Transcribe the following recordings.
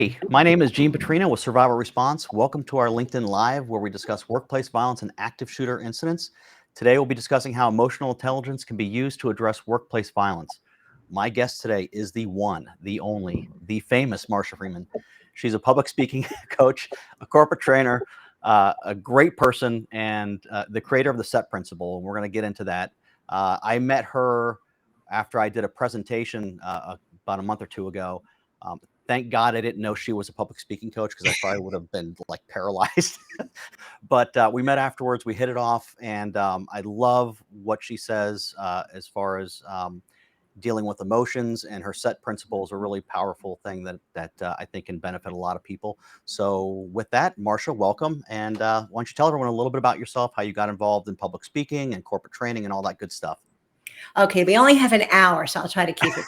Hey, my name is Gene Petrino with Survival Response. Welcome to our LinkedIn Live, where we discuss workplace violence and active shooter incidents. Today, we'll be discussing how emotional intelligence can be used to address workplace violence. My guest today is the one, the only, the famous Marsha Freeman. She's a public speaking coach, a corporate trainer, a great person, and the creator of the SET principle. And we're going to get into that. I met her after I did a presentation about a month or two ago. Thank God I didn't know she was a public speaking coach, because I probably would have been like paralyzed. But we met afterwards, we hit it off, and I love what she says as far as dealing with emotions, and her SET principle is a really powerful thing that I think can benefit a lot of people. So with that, Marsha, welcome. And why don't you tell everyone a little bit about yourself, how you got involved in public speaking and corporate training and all that good stuff. Okay, we only have an hour, so I'll try to keep it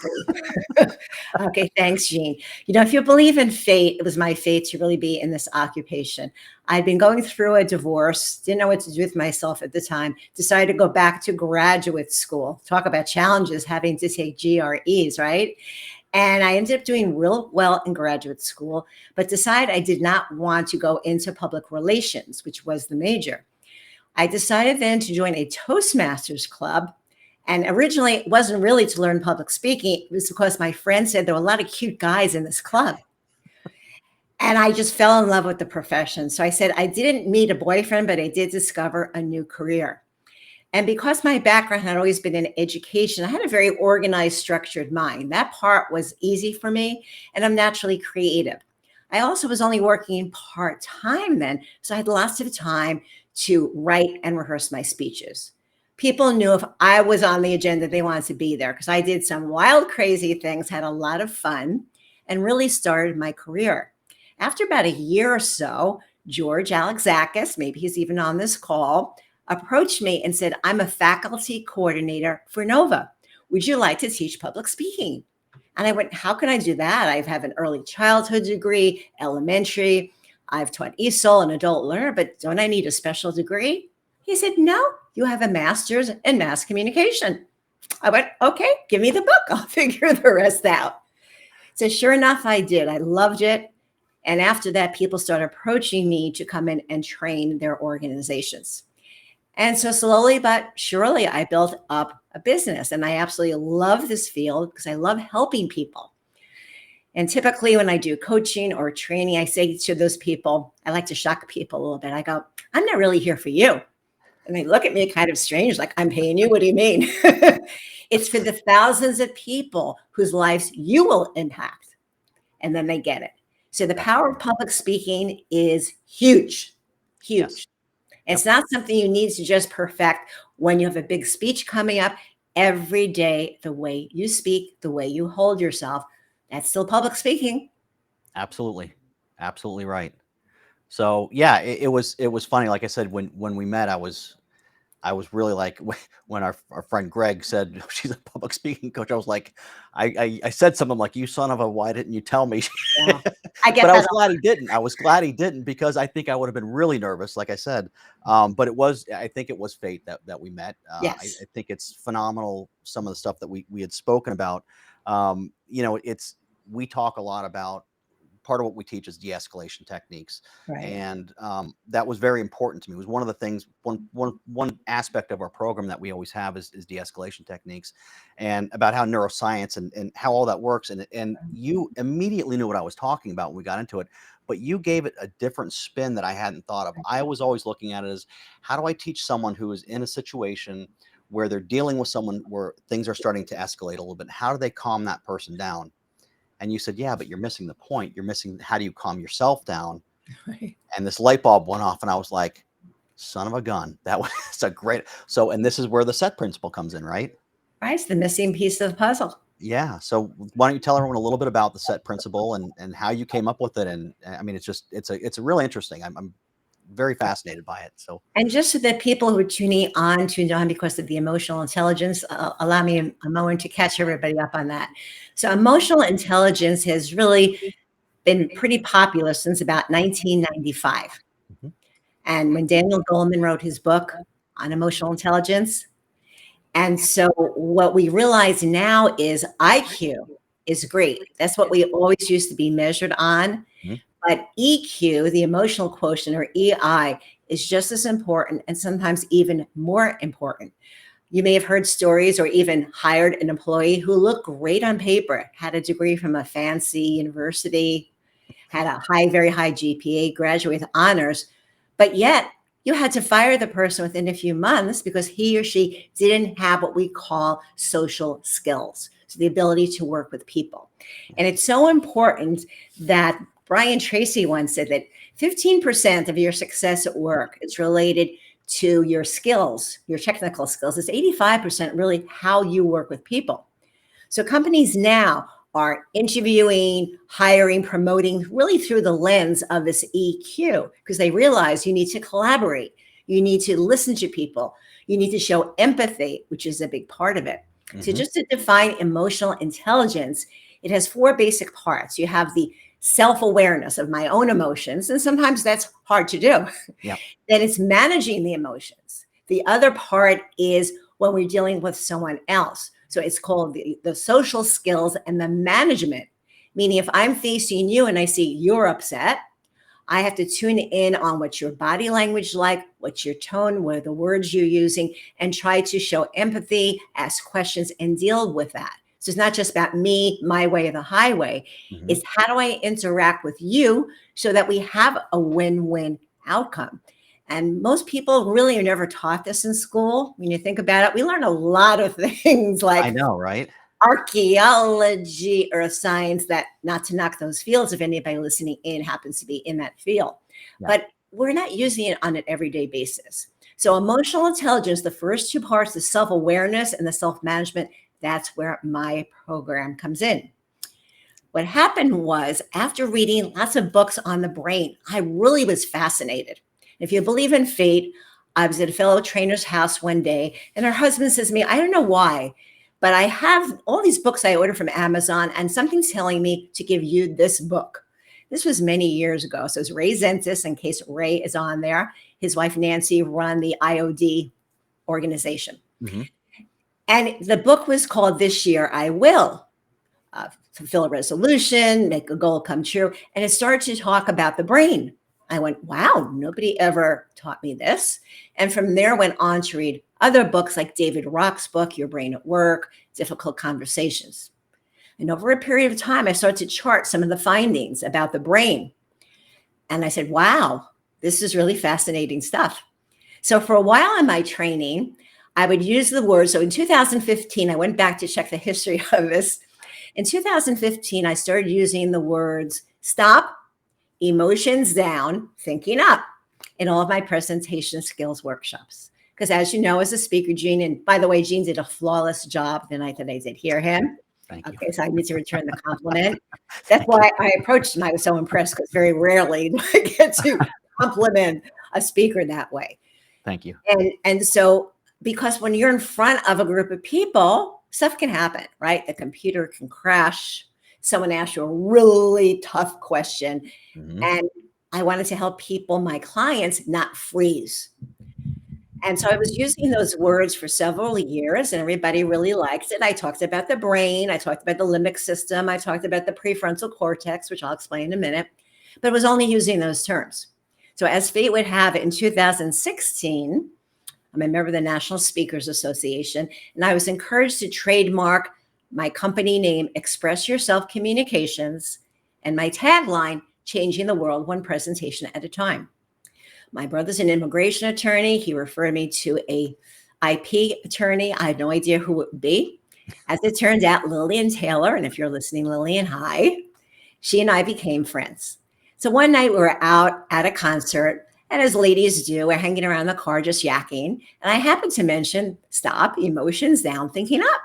brief. Okay, thanks, Jean. You know, if you believe in fate, it was my fate to really be in this occupation. I'd been going through a divorce, didn't know what to do with myself at the time, decided to go back to graduate school. Talk about challenges, having to take GREs, right? And I ended up doing real well in graduate school, but decided I did not want to go into public relations, which was the major. I decided then to join a Toastmasters club. And originally, it wasn't really to learn public speaking. It was because my friend said there were a lot of cute guys in this club. And I just fell in love with the profession. So I said, I didn't meet a boyfriend, but I did discover a new career. And because my background had always been in education, I had a very organized, structured mind. That part was easy for me, and I'm naturally creative. I also was only working part-time then, so I had lots of time to write and rehearse my speeches. People knew if I was on the agenda, they wanted to be there, because I did some wild, crazy things, had a lot of fun, and really started my career. After about a year or so, George Alexakis, maybe he's even on this call, approached me and said, I'm a faculty coordinator for NOVA. Would you like to teach public speaking? And I went, how can I do that? I have an early childhood degree, elementary. I've taught ESOL, an adult learner, but don't I need a special degree? He said, no, you have a master's in mass communication. I went, okay, give me the book. I'll figure the rest out. So sure enough, I did. I loved it. And after that, people started approaching me to come in and train their organizations. And so slowly but surely, I built up a business. And I absolutely love this field because I love helping people. And typically when I do coaching or training, I say to those people, I like to shock people a little bit. I go, I'm not really here for you. And they look at me kind of strange, like, I'm paying you. What do you mean? It's for the thousands of people whose lives you will impact. And then they get it. So the power of public speaking is huge, huge. Yes. It's not something you need to just perfect when you have a big speech coming up. Every day, the way you speak, the way you hold yourself, that's still public speaking. Absolutely. Absolutely right. So yeah, it was funny. Like I said, when we met, I was really like, when our friend Greg said she's a public speaking coach, I was like, I said something like, you son of a, why didn't you tell me? Yeah, I get but that. I was glad he didn't. I was glad he didn't, because I think I would have been really nervous, like I said. But I think it was fate that we met. Yes. I think it's phenomenal, some of the stuff that we had spoken about. We talk a lot about, part of what we teach is de-escalation techniques. Right. And that was very important to me. It was one of the things, one aspect of our program that we always have is de-escalation techniques, and about how neuroscience and how all that works. And you immediately knew what I was talking about when we got into it, but you gave it a different spin that I hadn't thought of. I was always looking at it as, how do I teach someone who is in a situation where they're dealing with someone where things are starting to escalate a little bit? How do they calm that person down? And you said, yeah, but you're missing the point. You're missing, how do you calm yourself down? Right. And this light bulb went off, and I was like, son of a gun. That was a great. So, and this is where the SET principle comes in, right? Right. It's the missing piece of the puzzle. Yeah. So why don't you tell everyone a little bit about the SET principle and how you came up with it? And I mean, it's a really interesting. I'm very fascinated by it. So, and just so that people who are tuning on because of the emotional intelligence, allow me a moment to catch everybody up on that. So emotional intelligence has really been pretty popular since about 1995. Mm-hmm. And when Daniel Goleman wrote his book on emotional intelligence. And so what we realize now is IQ is great. That's what we always used to be measured on. Mhm. But EQ, the emotional quotient, or EI, is just as important and sometimes even more important. You may have heard stories or even hired an employee who looked great on paper, had a degree from a fancy university, had a very high GPA, graduated with honors, but yet you had to fire the person within a few months because he or she didn't have what we call social skills. So the ability to work with people. And it's so important that Brian Tracy once said that 15% of your success at work is related to your skills, your technical skills. It's 85% really how you work with people. So companies now are interviewing, hiring, promoting really through the lens of this EQ because they realize you need to collaborate. You need to listen to people. You need to show empathy, which is a big part of it. So just to define emotional intelligence, it has 4 basic parts. You have the self-awareness of my own emotions, and sometimes that's hard to do. Yeah. Then it's managing the emotions. The other part is when we're dealing with someone else. So it's called the social skills and the management, meaning if I'm facing you and I see you're upset, I have to tune in on what your body language like, what's your tone, what are the words you're using, and try to show empathy, ask questions, and deal with that. So it's not just about me, my way, or the highway. It's how do I interact with you so that we have a win-win outcome. And most people really are never taught this in school. When you think about it, we learn a lot of things like I know, right? archaeology, earth science, that not to knock those fields if anybody listening in happens to be in that field. Yeah. But we're not using it on an everyday basis. So emotional intelligence, the first 2 parts, the self-awareness and the self-management, that's where my program comes in. What happened was after reading lots of books on the brain, I really was fascinated. If you believe in fate, I was at a fellow trainer's house one day and her husband says to me, I don't know why, but I have all these books I ordered from Amazon and something's telling me to give you this book. This was many years ago. So it's Ray Zentis, in case Ray is on there. His wife, Nancy, run the IOD organization. And the book was called This Year I Will. Fulfill a resolution, make a goal come true. And it started to talk about the brain. I went, wow, nobody ever taught me this. And from there went on to read other books like David Rock's book, Your Brain at Work, Difficult Conversations. And over a period of time, I started to chart some of the findings about the brain. And I said, wow, this is really fascinating stuff. So for a while in my training, I would use the words. So in 2015, I went back to check the history of this. In 2015, I started using the words stop, emotions down, thinking up in all of my presentation skills workshops. Because as you know, as a speaker, Gene, and by the way, Gene did a flawless job the night that I did hear him. Thank you. Okay, so I need to return the compliment. That's why I approached him. I was so impressed because very rarely do I get to compliment a speaker that way. Thank you. And so, because when you're in front of a group of people, stuff can happen, right? The computer can crash. Someone asks you a really tough question. And I wanted to help people, my clients, not freeze. And so I was using those words for several years and everybody really liked it. I talked about the brain. I talked about the limbic system. I talked about the prefrontal cortex, which I'll explain in a minute, but it was only using those terms. So as fate would have it, in 2016, I'm a member of the National Speakers Association, and I was encouraged to trademark my company name, Express Yourself Communications, and my tagline, Changing the World One Presentation at a Time. My brother's an immigration attorney. He referred me to a IP attorney. I had no idea who it would be. As it turned out, Lillian Taylor, and if you're listening, Lillian, hi, she and I became friends. So one night we were out at a concert, and as ladies do, we're hanging around the car just yakking. And I happened to mention, stop, emotions down, thinking up.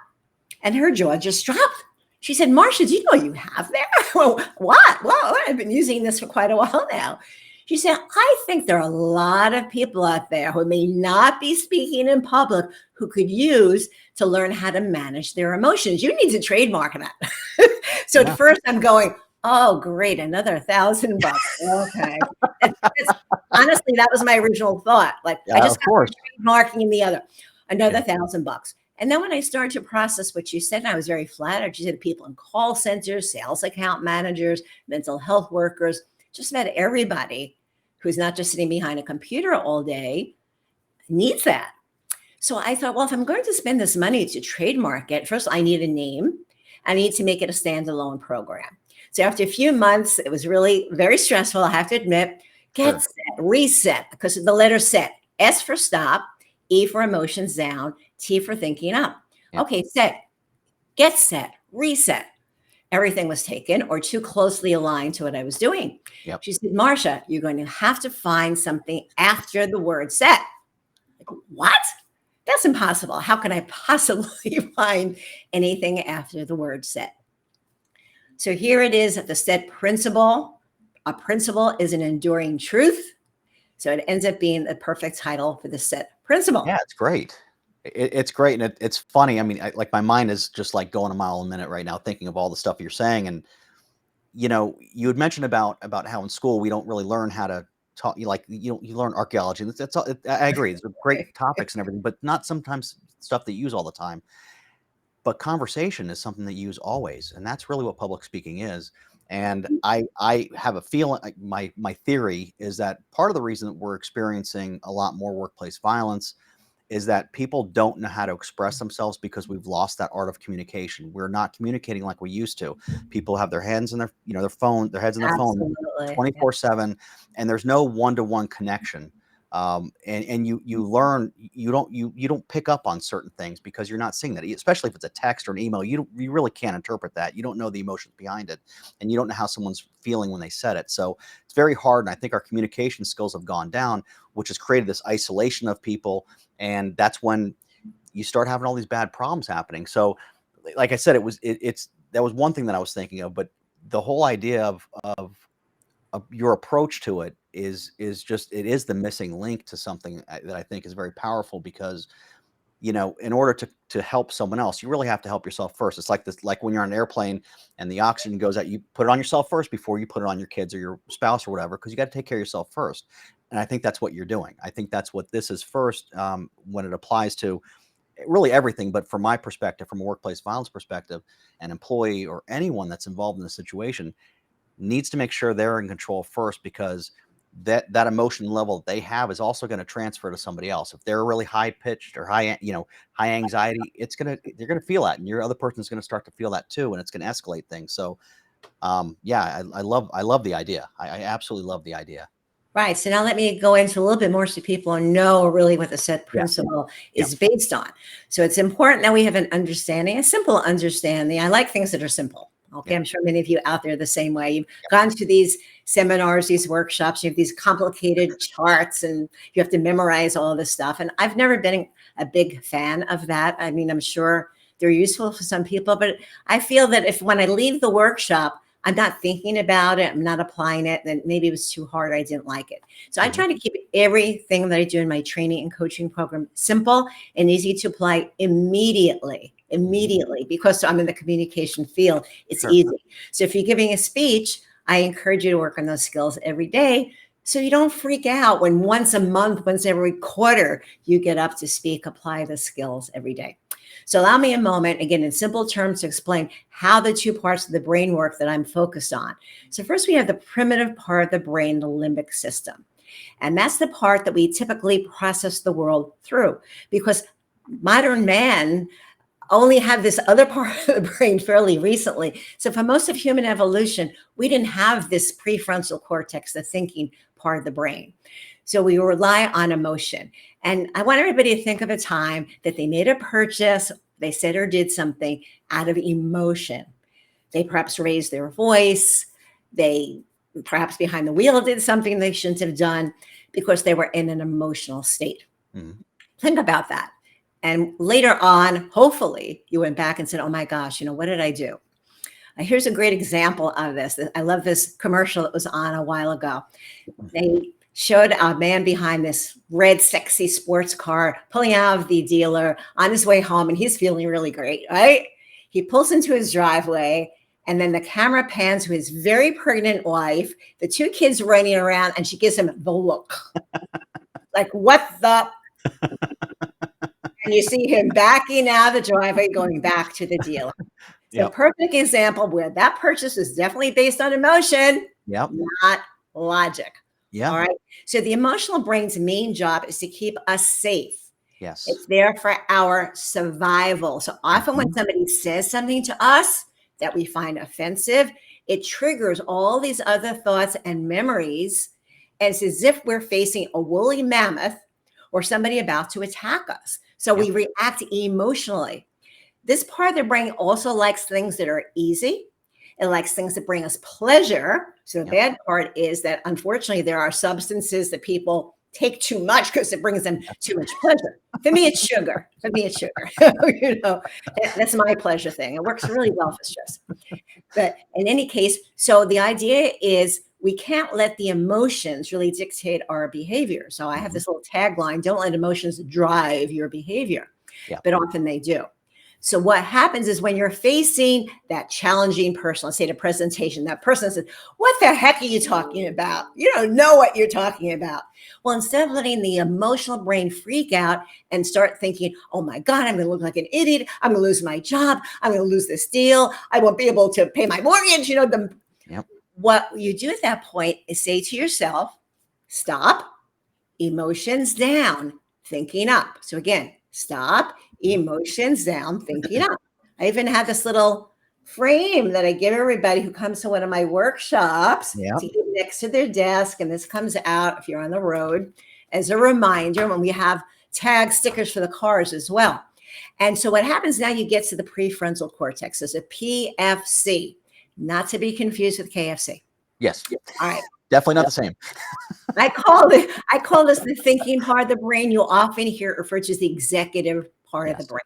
And her jaw just dropped. She said, Marcia, do you know what you have there? Well, what? Well, I've been using this for quite a while now. She said, I think there are a lot of people out there who may not be speaking in public who could use to learn how to manage their emotions. You need to trademark that. So at first I'm going, oh, great, another $1,000. Okay. Honestly, that was my original thought. Like, I just got trademarking the other, another $1,000. And then when I started to process what you said, and I was very flattered. You said people in call centers, sales account managers, mental health workers, just about everybody who's not just sitting behind a computer all day needs that. So I thought, well, if I'm going to spend this money to trademark it, first I need a name. I need to make it a standalone program. So after a few months, it was really very stressful, I have to admit. Get set, reset, because of the letter set. S for stop, E for emotions down, T for thinking up. Yeah. Okay, set, get set, reset. Everything was taken or too closely aligned to what I was doing. Yep. She said, Marcia, you're going to have to find something after the word set. Like, what? That's impossible. How can I possibly find anything after the word set? So here it is at the set principle. A principle is an enduring truth. So it ends up being the perfect title for the set principle. Yeah, it's great. It's great. And it's funny. I mean, like my mind is just like going a mile a minute right now, thinking of all the stuff you're saying. And, you had mentioned about how in school we don't really learn how to talk. You learn archaeology. That's all. I agree. These are great topics and everything, but not sometimes stuff that you use all the time. But conversation is something that you use always, and that's really what public speaking is. And I have a feeling, like my theory is that part of the reason that we're experiencing a lot more workplace violence is that people don't know how to express themselves because we've lost that art of communication. We're not communicating like we used to. People have their hands in their phone, their heads in their phone Absolutely. 24/7, and there's no one-to-one connection. And you learn, you don't pick up on certain things because you're not seeing that, especially if it's a text or an email. You really can't interpret that. You don't know the emotions behind it, and you don't know how someone's feeling when they said it. So it's very hard. And I think our communication skills have gone down, which has created this isolation of people. And that's when you start having all these bad problems happening. So, like I said, that was one thing that I was thinking of, but the whole idea of your approach to it is just, it is the missing link to something that I think is very powerful, because in order to help someone else, you really have to help yourself first. It's like this, like when you're on an airplane and the oxygen goes out, you put it on yourself first before you put it on your kids or your spouse or whatever, because you got to take care of yourself first. And I think that's what you're doing. I think that's what this is first, when it applies to really everything. But from my perspective, from a workplace violence perspective, an employee or anyone that's involved in the situation needs to make sure they're in control first, because that emotion level they have is also going to transfer to somebody else. If they're really high pitched or high anxiety, they're going to feel that, and your other person's going to start to feel that too, and it's going to escalate things. So yeah, I love the idea. I absolutely love the idea. Right. So now let me go into a little bit more so people know really what the set Yeah. principle is based on. So it's important that we have an understanding, a simple understanding. I like things that are simple. Okay. Yeah. I'm sure many of you out there are the same way. You've gone to these seminars, these workshops, you have these complicated charts, and you have to memorize all this stuff. And I've never been a big fan of that. I mean, I'm sure they're useful for some people, but I feel that when I leave the workshop, I'm not thinking about it, I'm not applying it, then maybe it was too hard, I didn't like it. So I try to keep everything that I do in my training and coaching program simple and easy to apply immediately, because I'm in the communication field, it's easy. So if you're giving a speech, I encourage you to work on those skills every day, so you don't freak out when once a month, once every quarter, you get up to speak. Apply the skills every day. So allow me a moment, again, in simple terms, to explain how the two parts of the brain work that I'm focused on. So first, we have the primitive part of the brain, the limbic system. And that's the part that we typically process the world through, because modern man only have this other part of the brain fairly recently. So for most of human evolution, we didn't have this prefrontal cortex, the thinking part of the brain. So we rely on emotion. And I want everybody to think of a time that they made a purchase, they said or did something out of emotion. They perhaps raised their voice. They perhaps behind the wheel did something they shouldn't have done because they were in an emotional state. Think about that. And later on, hopefully, you went back and said, oh my gosh, what did I do? Here's a great example of this. I love this commercial that was on a while ago. They showed a man behind this red, sexy sports car pulling out of the dealer on his way home, and he's feeling really great, right? He pulls into his driveway, and then the camera pans to his very pregnant wife, the two kids running around, and she gives him the look. Like, what the? and you see him backing out of the driveway, going back to the dealer. It's a Yep. perfect example where that purchase is definitely based on emotion, Yep. not logic. Yeah. All right. So the emotional brain's main job is to keep us safe. Yes. It's there for our survival. So often when somebody says something to us that we find offensive, it triggers all these other thoughts and memories. And it's as if we're facing a woolly mammoth or somebody about to attack us. So we react emotionally. This part of the brain also likes things that are easy. It likes things that bring us pleasure. So the bad part is that unfortunately there are substances that people take too much because it brings them too much pleasure. For me, it's sugar. For me, it's sugar. That's my pleasure thing. It works really well for stress. But in any case, so the idea is we can't let the emotions really dictate our behavior. So I have this little tagline: don't let emotions drive your behavior. But often they do. So what happens is when you're facing that challenging person, let's say the presentation, that person says, what the heck are you talking about? You don't know what you're talking about. Well, instead of letting the emotional brain freak out and start thinking, oh my God, I'm going to look like an idiot. I'm going to lose my job. I'm going to lose this deal. I won't be able to pay my mortgage. What you do at that point is say to yourself, stop, emotions down, thinking up. So again, stop, emotions down, thinking up. I even have this little frame that I give everybody who comes to one of my workshops to keep next to their desk. And this comes out if you're on the road as a reminder when we have tag stickers for the cars as well. And so what happens now, you get to the prefrontal cortex. There's a PFC, not to be confused with KFC. Yes. All right. Definitely not the same. I call this the thinking part of the brain. You'll often hear it referred to as the executive part of the brain.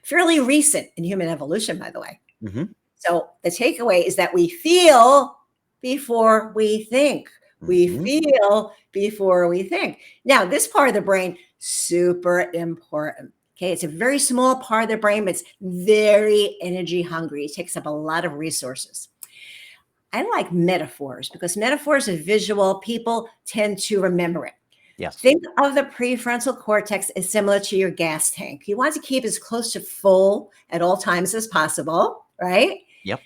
Fairly recent in human evolution, by the way. So the takeaway is that we feel before we think. We feel before we think. Now, this part of the brain, super important. Okay, it's a very small part of the brain, but it's very energy hungry. It takes up a lot of resources. I like metaphors because metaphors are visual. People tend to remember it. Yes. Think of the prefrontal cortex as similar to your gas tank. You want to keep as close to full at all times as possible, right? Yep.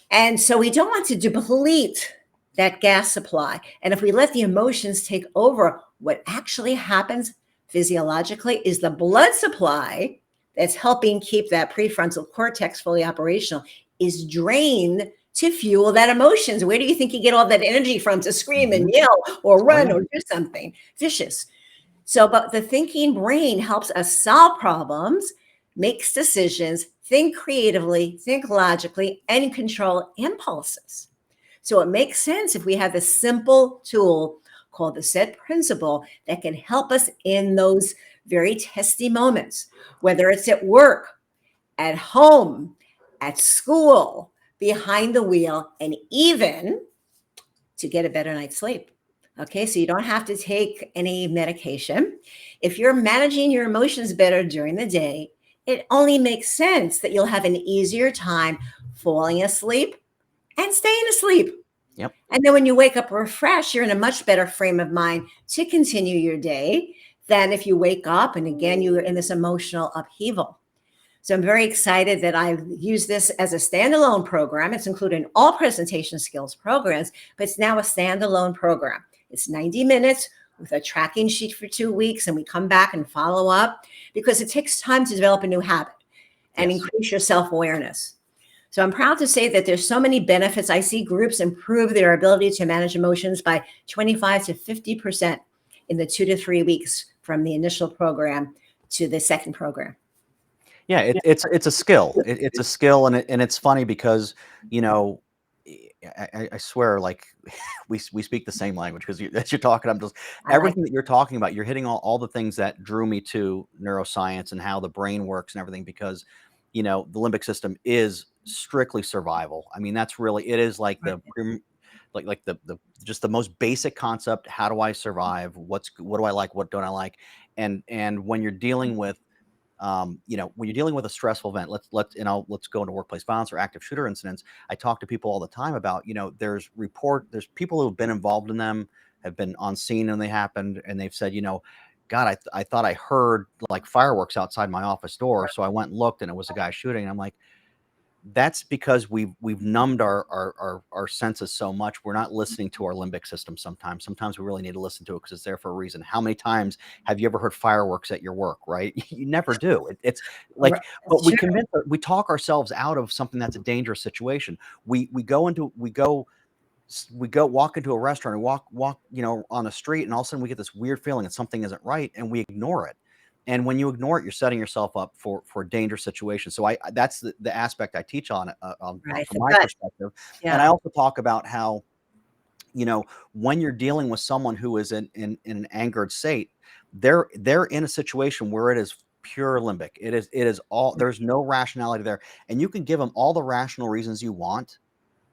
And so we don't want to deplete that gas supply. And if we let the emotions take over, what actually happens physiologically is the blood supply that's helping keep that prefrontal cortex fully operational is drained to fuel that emotions. Where do you think you get all that energy from to scream and yell or run or do something vicious? So, but the thinking brain helps us solve problems, makes decisions, think creatively, think logically, and control impulses. So it makes sense if we have a simple tool called the SET principle that can help us in those very testy moments, whether it's at work, at home, at school, behind the wheel, and even to get a better night's sleep. Okay, so you don't have to take any medication. If you're managing your emotions better during the day, it only makes sense that you'll have an easier time falling asleep and staying asleep. Yep. And then when you wake up refreshed, you're in a much better frame of mind to continue your day than if you wake up and again, you're in this emotional upheaval. So I'm very excited that I use this as a standalone program. It's included in all presentation skills programs, but it's now a standalone program. It's 90 minutes with a tracking sheet for 2 weeks, and we come back and follow up because it takes time to develop a new habit and increase your self-awareness. So I'm proud to say that there's so many benefits. I see groups improve their ability to manage emotions by 25 to 50% in the 2 to 3 weeks from the initial program to the second program. Yeah, it's a skill. It's a skill, and it's funny because I swear, like we speak the same language because as you're talking, I'm just everything that you're talking about. You're hitting all the things that drew me to neuroscience and how the brain works and everything because the limbic system is strictly survival. I mean, that's really it is like the just the most basic concept. How do I survive? What do I like? What don't I like? And when you're dealing with when you're dealing with a stressful event, let's go into workplace violence or active shooter incidents. I talk to people all the time about, there's people who have been involved in them, have been on scene when they happened, and they've said, God, I thought I heard like fireworks outside my office door. So I went and looked, and it was a guy shooting. And I'm like, that's because we've numbed our senses so much. We're not listening to our limbic system sometimes. Sometimes we really need to listen to it because it's there for a reason. How many times have you ever heard fireworks at your work, right? You never do. It's Right. like, but That's true. we talk ourselves out of something that's a dangerous situation. We go walk into a restaurant and walk on the street, and all of a sudden we get this weird feeling that something isn't right, and we ignore it. And when you ignore it, you're setting yourself up for a dangerous situation. So that's the aspect I teach on, Right. from The my gut. perspective. And I Yeah. also talk about how, when you're dealing with someone who is in an angered state, they're in a situation where it is pure limbic. It is all, there's no rationality there, and you can give them all the rational reasons you want.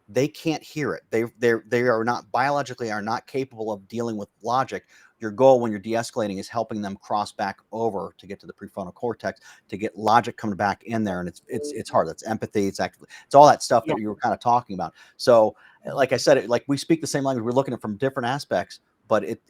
They can't hear it. They are not biologically are not capable of dealing with logic. Your goal when you're de-escalating is helping them cross back over to get to the prefrontal cortex, to get logic coming back in there. And it's hard. That's empathy. It's all that stuff Yeah. that you were kind of talking about. So like I said, like we speak the same language. We're looking at it from different aspects, but it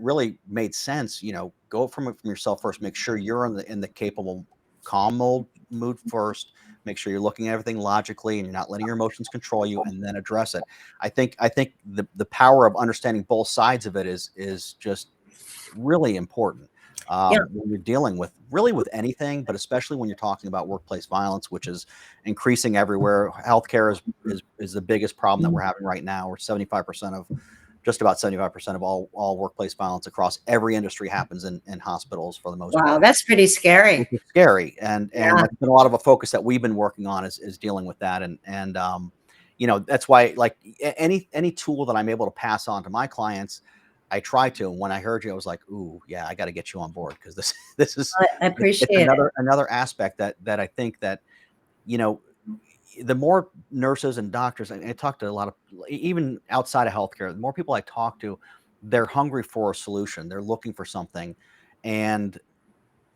really made sense. Go from yourself first. Make sure you're in the capable, calm mood first. Make sure you're looking at everything logically and you're not letting your emotions control you, and then address it. I think the power of understanding both sides of it is just really important, Yeah. when you're dealing with anything, but especially when you're talking about workplace violence, which is increasing everywhere. Healthcare is the biggest problem that we're having right now. Where 75% of just about 75% of all workplace violence across every industry happens in hospitals for the most Wow. part, That's pretty scary. which is scary. And Yeah. that's been a lot of a focus that we've been working on is dealing with that. And that's why, like, any tool that I'm able to pass on to my clients, I try to. And when I heard you, I was like, ooh, yeah, I got to get you on board, because this this is I it's appreciate it. another aspect that I think that, you know the more nurses and doctors, I talk to a lot of, even outside of healthcare, the more people I talk to, they're hungry for a solution. They're looking for something. And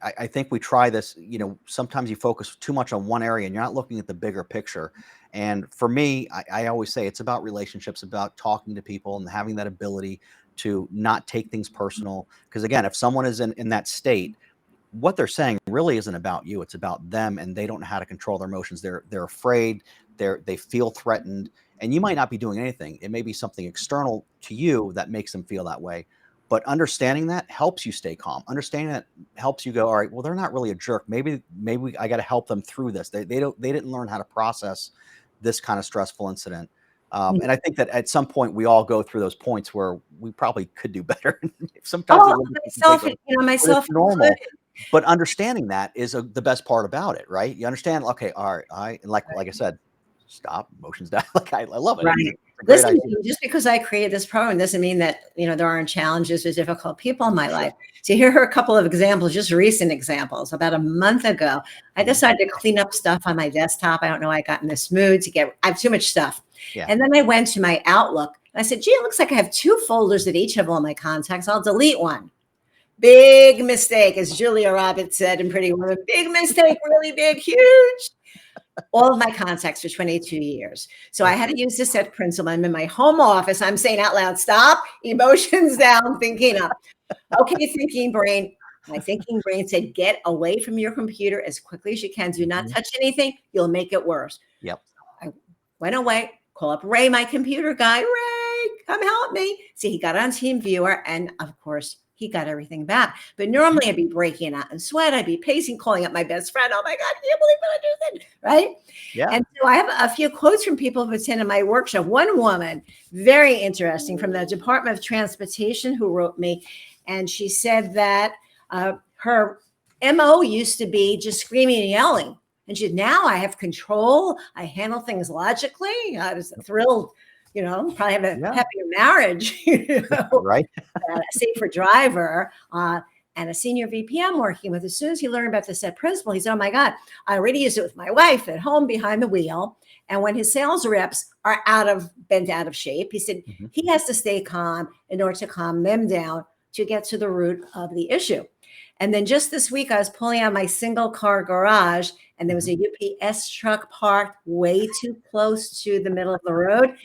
I think we try this, sometimes you focus too much on one area and you're not looking at the bigger picture. And for me, I always say it's about relationships, about talking to people and having that ability to not take things personal. Because again, if someone is in that state, what they're saying really isn't about you. It's about them, and they don't know how to control their emotions. They're afraid. They feel threatened, and you might not be doing anything. It may be something external to you that makes them feel that way. But understanding that helps you stay calm. Understanding that helps you go, all right, well, they're not really a jerk. Maybe I got to help them through this. They didn't learn how to process this kind of stressful incident. And I think that at some point we all go through those points where we probably could do better. Sometimes Oh, the limit can take myself, over, but it's myself normal. included. But understanding that is the best part about it, right? You understand, okay, all right, and like I said, stop, emotions down. Like I love it. It's Right. a great Listen, idea. just because I created this program doesn't mean that, there aren't challenges or difficult people in my life. So here are a couple of examples, just recent examples. About a month ago, I Mhm. decided to clean up stuff on my desktop. I don't know. I got in this mood I have too much stuff. Yeah. And then I went to my Outlook and I said, gee, it looks like I have two folders at each of all my contacts. I'll delete one. Big mistake, as Julia Roberts said in Pretty Woman. Big mistake, really big, huge. All of my contacts for 22 years. So I had to use the set principle. I'm in my home office. I'm saying out loud, stop, emotions down, thinking up. Okay, thinking brain. My thinking brain said, get away from your computer as quickly as you can. Do not Mhm. touch anything. You'll make it worse. Yep. I went away, call up Ray, my computer guy. Ray, come help me. See, he got on Team Viewer, and of course, he got everything back. But normally I'd be breaking out in sweat. I'd be pacing, calling up my best friend. Oh my God, I can't believe what I just did. Right. Yeah. And so I have a few quotes from people who attended my workshop. One woman, very interesting, from the Department of Transportation, who wrote me. And she said that her MO used to be just screaming and yelling. And she said, now I have control. I handle things logically. I was thrilled, probably have a Yeah. happier marriage, Right. a safer driver, and a senior VP I'm working with. As soon as he learned about the set principle, he said, oh my God, I already used it with my wife at home behind the wheel. And when his sales reps are bent out of shape, he said Mhm. he has to stay calm in order to calm them down to get to the root of the issue. And then just this week, I was pulling out my single car garage, and there was a UPS truck parked way too close to the middle of the road.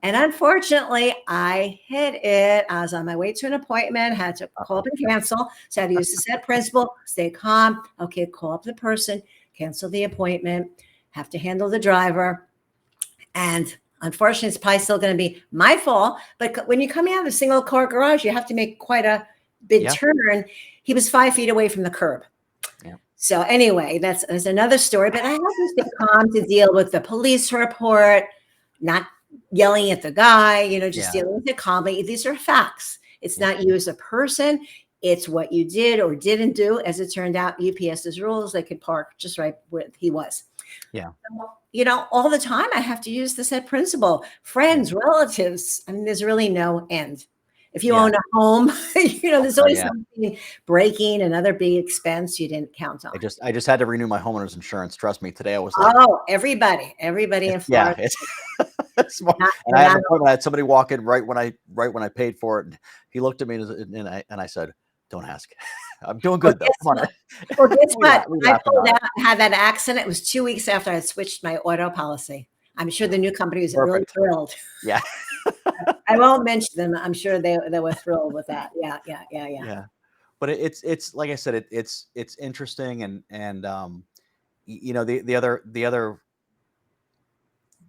And unfortunately, I hit it. I was on my way to an appointment, had to call up and cancel. So I had to use the set principle, stay calm. Okay, call up the person, cancel the appointment, have to handle the driver. And unfortunately, it's probably still going to be my fault. But when you come out of a single car garage, you have to make quite a big turn. He was 5 feet away from the curb. Yeah. So anyway, that's another story. But I have to stay calm to deal with the police report, not yelling at the guy, just dealing with it calmly. These are facts. It's not you as a person. It's what you did or didn't do. As it turned out, UPS's rules, they could park just right where he was. Yeah. All the time I have to use the set principle. Friends, relatives. I mean, there's really no end. If you own a home, there's always something breaking, another big expense you didn't count on. I just had to renew my homeowner's insurance. Trust me, today I was like, everybody in Florida. Yeah, it's and I had an appointment. I had somebody walk in right when I paid for it, and he looked at me and I said, "Don't ask." I'm doing good though. Come on. Well, guess what? I pulled out and had that accident. It was 2 weeks after I had switched my auto policy. I'm sure the new company was really thrilled. Yeah. I won't mention them. I'm sure they were thrilled with that. Yeah. But it's like I said, it's interesting, and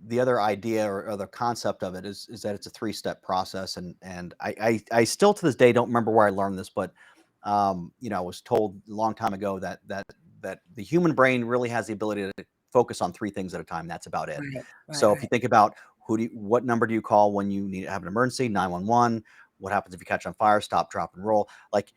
the other idea or the concept of it is that it's a 3-step process, and I still to this day don't remember where I learned this, but I was told a long time ago that the human brain really has the ability to focus on 3 things at a time. That's about it. Right, so if you think about what number do you call when you need to have an emergency? 911. What happens if you catch on fire? Stop, drop, and roll. Like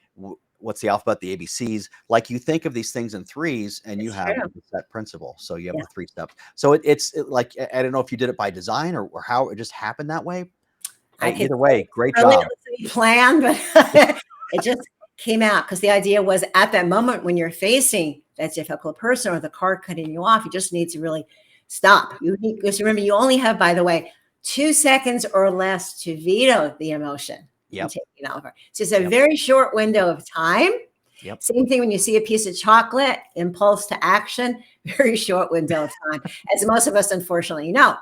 what's the alphabet? The ABCs. Like you think of these things in 3s, and you have the set principle. So you have the 3 steps. So it's like, I don't know if you did it by design or how it just happened that way. Either way, great job. Planned, but it just came out because the idea was at that moment when you're facing that difficult person or the car cutting you off, you just need to really stop. Because remember, you only have, by the way, 2 seconds or less to veto the emotion. Taking over. So it's a very short window of time. Same thing when you see a piece of chocolate, impulse to action, very short window of time, as most of us unfortunately know.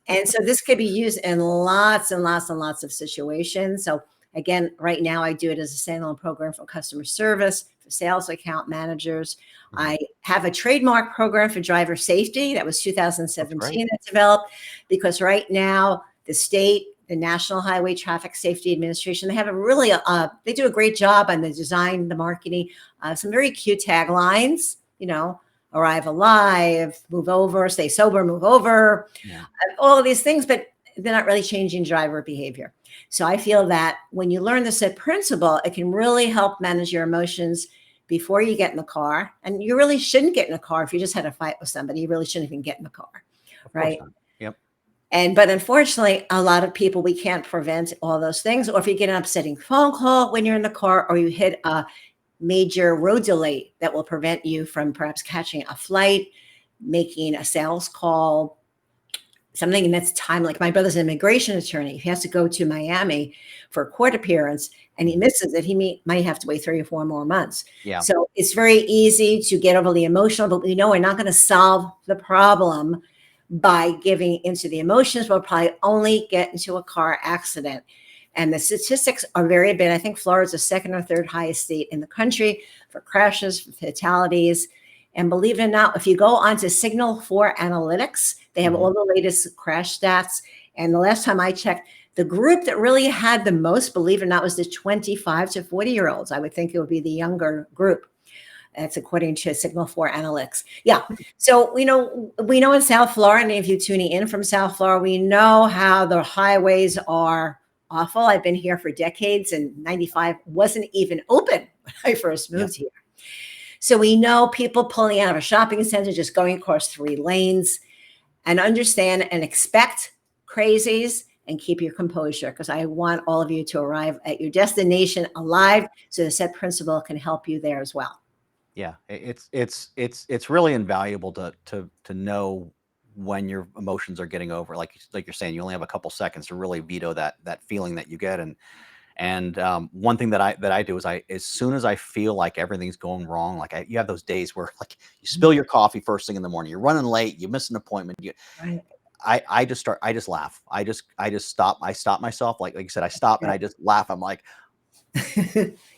And so this could be used in lots and lots and lots of situations. So again, right now I do it as a standalone program for customer service, for sales account managers. I have a trademark program for driver safety. That was 2017 that developed, because right now the state, the National Highway Traffic Safety Administration, they have they do a great job on the design, the marketing, some very cute taglines, arrive alive, move over, stay sober, move over, all of these things, but they're not really changing driver behavior. So I feel that when you learn the set principle, it can really help manage your emotions before you get in the car. And you really shouldn't get in a car if you just had a fight with somebody. You really shouldn't even get in the car, right? But unfortunately, a lot of people, we can't prevent all those things. Or if you get an upsetting phone call when you're in the car, or you hit a major road delay that will prevent you from perhaps catching a flight, making a sales call, something that's time. Like my brother's an immigration attorney. He has to go to Miami for a court appearance, and he misses it. He might have to wait 3 or 4 more months. So it's very easy to get overly emotional, but we're not going to solve the problem by giving into the emotions. We'll probably only get into a car accident. And the statistics are very bad. I think Florida's the 2nd or 3rd highest state in the country for crashes, for fatalities. And believe it or not, if you go onto Signal 4 Analytics, they have all the latest crash stats. And the last time I checked, the group that really had the most, believe it or not, was the 25 to 40-year-olds. I would think it would be the younger group. That's according to Signal 4 Analytics. So we know in South Florida, and if you're tuning in from South Florida, we know how the highways are awful. I've been here for decades, and 95 wasn't even open when I first moved here. So we know people pulling out of a shopping center, just going across 3 lanes, and understand and expect crazies and keep your composure, because I want all of you to arrive at your destination alive. So the set principle can help you there as well. Yeah, it's really invaluable to know when your emotions are getting over. Like you're saying, you only have a couple seconds to really veto that feeling that you get. And one thing that I do is as soon as I feel like everything's going wrong, like you have those days where like you spill your coffee first thing in the morning, you're running late, you miss an appointment. I just laugh. I stop myself. Like you said, I stop and I just laugh. I'm like,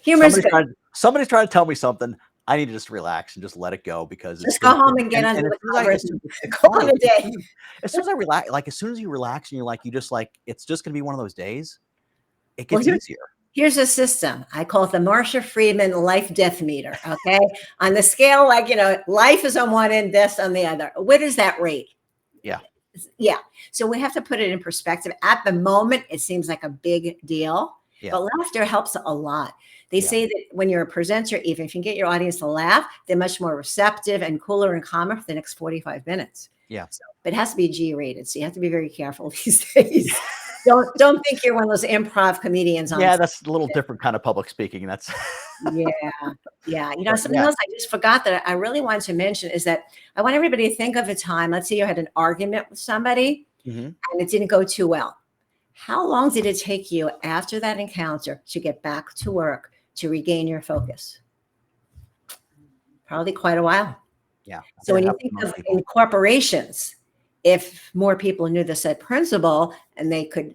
Humor's good. somebody's trying to tell me something. I need to just relax and just let it go because it's Just go been, home and get and under as the soon as covers and it's call funny, it a day. as soon as I relax, like as soon as you relax and you're like, it's just going to be one of those days. It Well, gets easier. here's a system. I call it the Marsha Friedman life death meter. Okay. On the scale, like, life is on one end, death's on the other. What is that rate? Yeah. Yeah. So we have to put it in perspective. At the moment, it seems like a big deal, Yeah. but laughter helps a lot. They Yeah. say that when you're a presenter, even if you can get your audience to laugh, they're much more receptive and cooler and calmer for the next 45 minutes. Yeah. So, but it has to be G rated. So you have to be very careful these days. Don't think you're one of those improv comedians on Yeah, stage. that's a little different kind of public speaking. That's Yeah. Yeah. but Something else I just forgot that I really wanted to mention is that I want everybody to think of a time. Let's say you had an argument with somebody Mhm. and it didn't go too well. How long did it take you after that encounter to get back to work to regain your focus? Probably quite a while. Yeah. So when It you happens to think most of people. in corporations, if more people knew the said principle and they could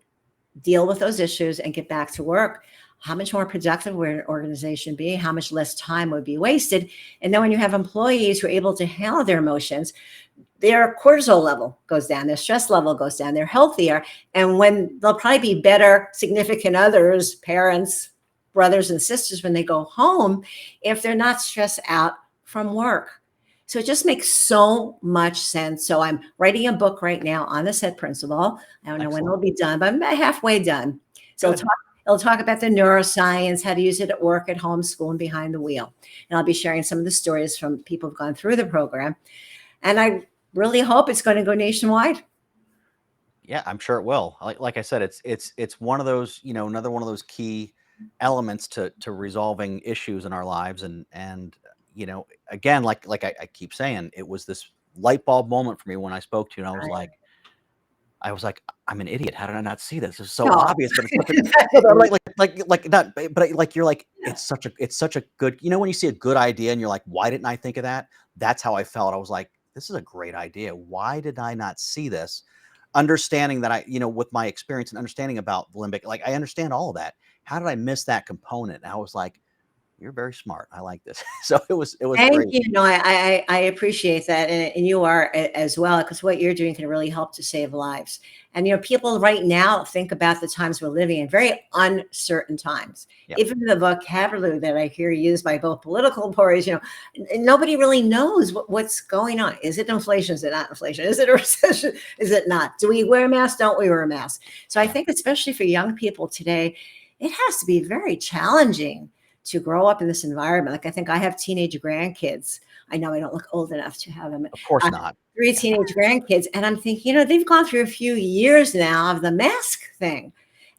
deal with those issues and get back to work, how much more productive would an organization be? How much less time would be wasted? And then when you have employees who are able to handle their emotions, their cortisol level goes down, their stress level goes down, they're healthier. And when they'll probably be better significant others, parents, brothers and sisters when they go home, if they're not stressed out from work. So it just makes so much sense. So I'm writing a book right now on the said principle. I don't know when it'll be done, but I'm about halfway done. So it'll talk about the neuroscience, how to use it at work, at home, school, and behind the wheel. And I'll be sharing some of the stories from people who've gone through the program. And I really hope it's going to go nationwide. Yeah, I'm sure it will. Like I said, it's one of those, another one of those key elements to resolving issues in our lives. And again, like I keep saying, it was this light bulb moment for me when I spoke to you, and I was like, I'm an idiot. How did I not see this? It's so No. obvious, but it's such a no, but like not, but like you're like, it's such a good, when you see a good idea and you're like, why didn't I think of that? That's how I felt. I was like, this is a great idea. Why did I not see this? Understanding that with my experience and understanding about Limbic, like I understand all of that. How did I miss that component? And I was like, you're very smart. I like this. So it was Thank great. you. No, I appreciate that. And you are as well, because what you're doing can really help to save lives. And, people right now think about the times we're living in, very uncertain times. Yep. Even the vocabulary that I hear used by both political parties, nobody really knows what's going on. Is it inflation? Is it not inflation? Is it a recession? Is it not? Do we wear a mask? Don't we wear a mask? So I think especially for young people today, it has to be very challenging to grow up in this environment. Like I think I have teenage grandkids. I know I don't look old enough to have them. Of course not. 3 teenage grandkids. And I'm thinking, they've gone through a few years now of the mask thing.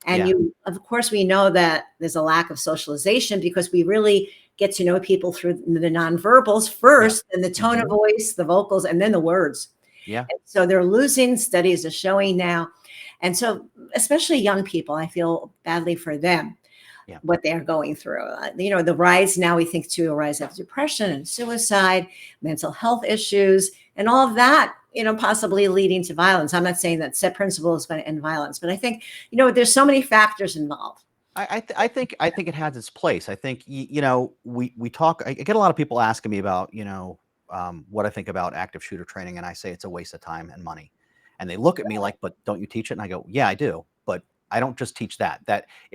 And of course, we know that there's a lack of socialization because we really get to know people through the nonverbals first, and the tone of voice, the vocals, and then the words. Yeah. And so they're losing, studies are showing now. And so especially young people, I feel badly for them. What they're going through. The rise now, we think too, a rise of depression and suicide, mental health issues, and all of that, possibly leading to violence. I'm not saying that set principle is going to end violence, but I think, there's so many factors involved. I think it has its place. I think, we talk, I get a lot of people asking me about, what I think about active shooter training. And I say it's a waste of time and money. And they look at me like, but don't you teach it? And I go, yeah, I do. But I don't just teach that.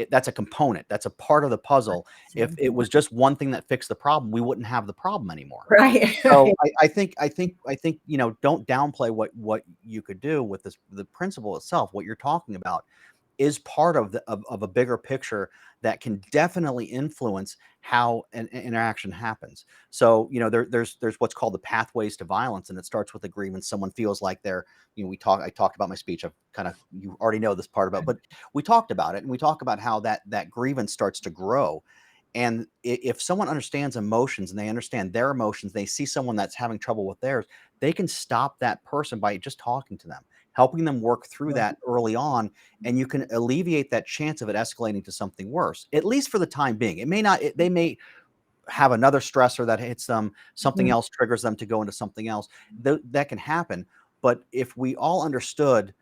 That's a component. That's a part of the puzzle. If it was just one thing that fixed the problem, we wouldn't have the problem anymore. Right. So I think don't downplay what you could do with the principle itself. What you're talking about is part of a bigger picture that can definitely influence how an interaction happens. So, there's what's called the pathways to violence, and it starts with a grievance. Someone feels like they're, I talked about my speech. I've you already know this part about, but we talked about it, and we talk about how that grievance starts to grow. And if someone understands emotions and they understand their emotions, they see someone that's having trouble with theirs, they can stop that person by just talking to them, helping them work through that early on. And you can alleviate that chance of it escalating to something worse, at least for the time being. It may not, they may have another stressor that hits them, something else triggers them to go into something else. That can happen. But if we all understood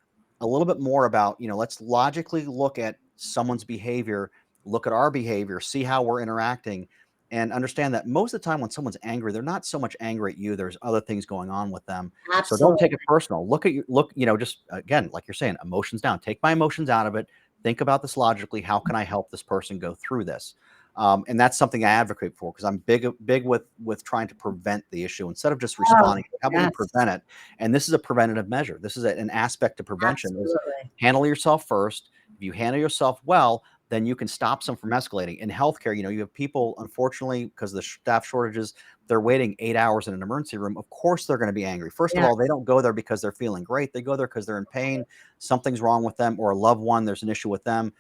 a little bit more about, let's logically look at someone's behavior, look at our behavior, see how we're interacting, and understand that most of the time when someone's angry, they're not so much angry at you. There's other things going on with them. So don't take Absolutely. it personal. Look, just again, like you're saying, emotions down. Take my emotions out of it. Think about this logically. How can I help this person go through this? And that's something I advocate for, because I'm big with trying to prevent the issue instead of just Oh, responding. How about we yes, prevent it? And this is a preventative measure. This is an aspect of prevention, is absolutely. handle yourself first. If you handle yourself well, then you can stop some from escalating. In healthcare, you have people, unfortunately, because of the staff shortages, they're waiting 8 hours in an emergency room. Of course, they're going to be angry. First of Yeah, all, they don't go there because they're feeling great. They go there because they're in pain. Something's wrong with them, or a loved one, there's an issue with them.